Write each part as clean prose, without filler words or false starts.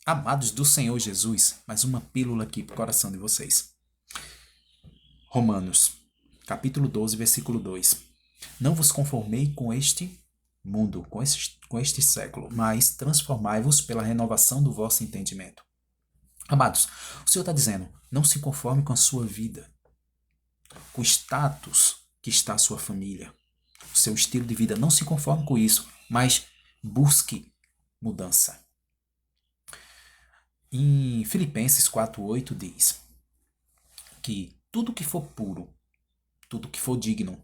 Amados do Senhor Jesus, mais uma pílula aqui para o coração de vocês. Romanos, capítulo 12, versículo 2. Não vos conformei com este mundo, com este século, mas transformai-vos pela renovação do vosso entendimento. Amados, o Senhor está dizendo, não se conforme com a sua vida, com o status que está a sua família, o seu estilo de vida. Não se conforme com isso, mas busque mudança. Em Filipenses 4:8 diz que tudo que for puro, tudo que for digno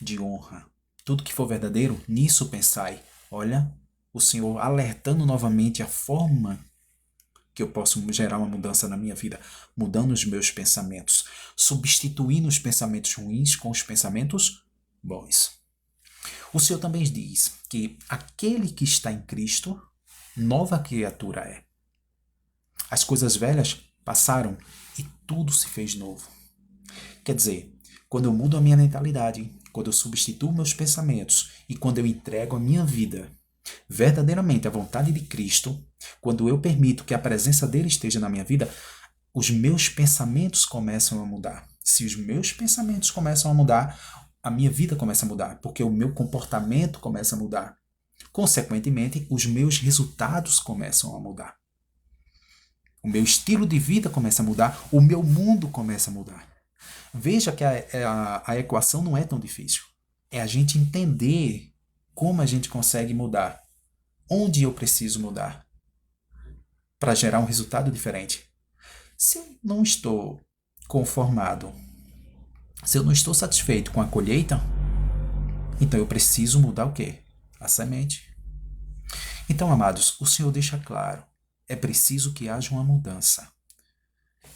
de honra, tudo que for verdadeiro, nisso pensai. Olha, o Senhor alertando novamente a forma que eu posso gerar uma mudança na minha vida, mudando os meus pensamentos, substituindo os pensamentos ruins com os pensamentos bons. O Senhor também diz que aquele que está em Cristo, nova criatura é. As coisas velhas passaram e tudo se fez novo. Quer dizer, quando eu mudo a minha mentalidade, quando eu substituo meus pensamentos e quando eu entrego a minha vida verdadeiramente à vontade de Cristo, quando eu permito que a presença dele esteja na minha vida, os meus pensamentos começam a mudar. Se os meus pensamentos começam a mudar, a minha vida começa a mudar, porque o meu comportamento começa a mudar. Consequentemente, os meus resultados começam a mudar. O meu estilo de vida começa a mudar, o meu mundo começa a mudar. Veja que a equação não é tão difícil. É a gente entender como a gente consegue mudar, onde eu preciso mudar, para gerar um resultado diferente. Se eu não estou conformado, se eu não estou satisfeito com a colheita, então eu preciso mudar o quê? A semente. Então, amados, o Senhor deixa claro, é preciso que haja uma mudança.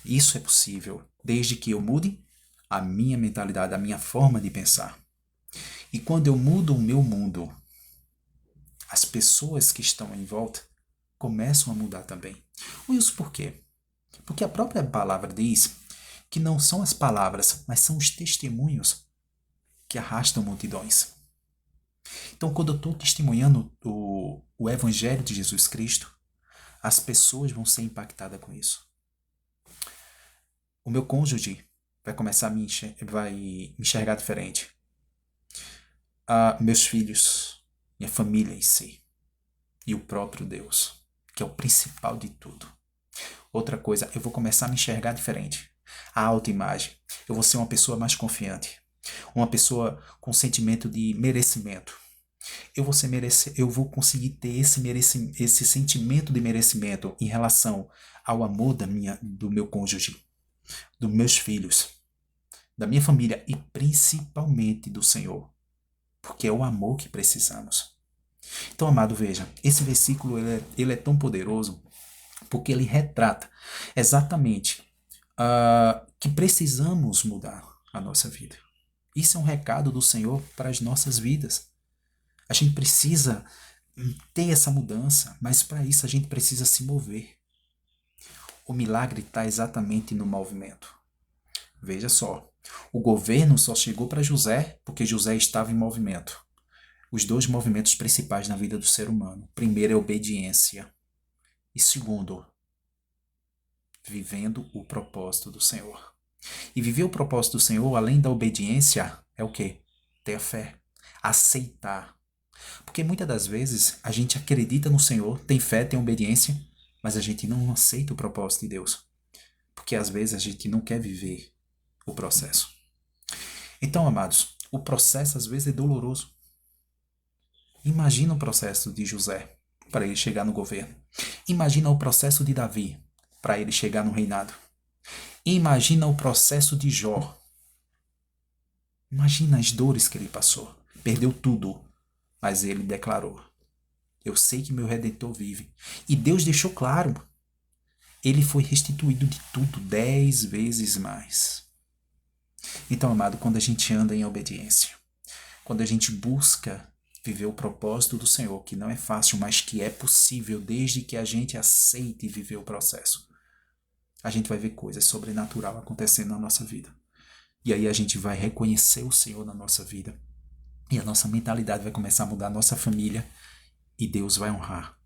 Isso é possível, desde que eu mude a minha mentalidade, a minha forma de pensar. E quando eu mudo o meu mundo, as pessoas que estão em volta começam a mudar também. Isso por quê? Porque a própria palavra diz que não são as palavras, mas são os testemunhos que arrastam multidões. Então, quando eu estou testemunhando o Evangelho de Jesus Cristo, as pessoas vão ser impactadas com isso. O meu cônjuge vai começar a me enxergar diferente. Meus filhos, minha família em si. E o próprio Deus, que é o principal de tudo. Outra coisa, eu vou começar a me enxergar diferente. A autoimagem. Eu vou ser uma pessoa mais confiante. Uma pessoa com sentimento de merecimento. Eu vou conseguir ter esse sentimento de merecimento em relação ao amor do meu cônjuge, dos meus filhos, da minha família e principalmente do Senhor. Porque é o amor que precisamos. Então, amado, veja, esse versículo ele é tão poderoso porque ele retrata exatamente que precisamos mudar a nossa vida. Isso é um recado do Senhor para as nossas vidas. A gente precisa ter essa mudança, mas para isso a gente precisa se mover. O milagre está exatamente no movimento. Veja só, o governo só chegou para José porque José estava em movimento. Os dois movimentos principais na vida do ser humano. Primeiro é obediência. E segundo, vivendo o propósito do Senhor. E viver o propósito do Senhor, além da obediência, é o quê? Ter a fé. Aceitar. Porque muitas das vezes a gente acredita no Senhor, tem fé, tem obediência, mas a gente não aceita o propósito de Deus. Porque às vezes a gente não quer viver o processo. Então, amados, o processo às vezes é doloroso. Imagina o processo de José para ele chegar no governo. Imagina o processo de Davi para ele chegar no reinado. Imagina o processo de Jó. Imagina as dores que ele passou. Perdeu tudo, mas ele declarou: eu sei que meu Redentor vive. E Deus deixou claro. Ele foi restituído de tudo 10 vezes mais. Então, amado, quando a gente anda em obediência, quando a gente busca viver o propósito do Senhor, que não é fácil, mas que é possível desde que a gente aceite viver o processo, a gente vai ver coisas sobrenaturais acontecendo na nossa vida. E aí a gente vai reconhecer o Senhor na nossa vida. E a nossa mentalidade vai começar a mudar, a nossa família, e Deus vai honrar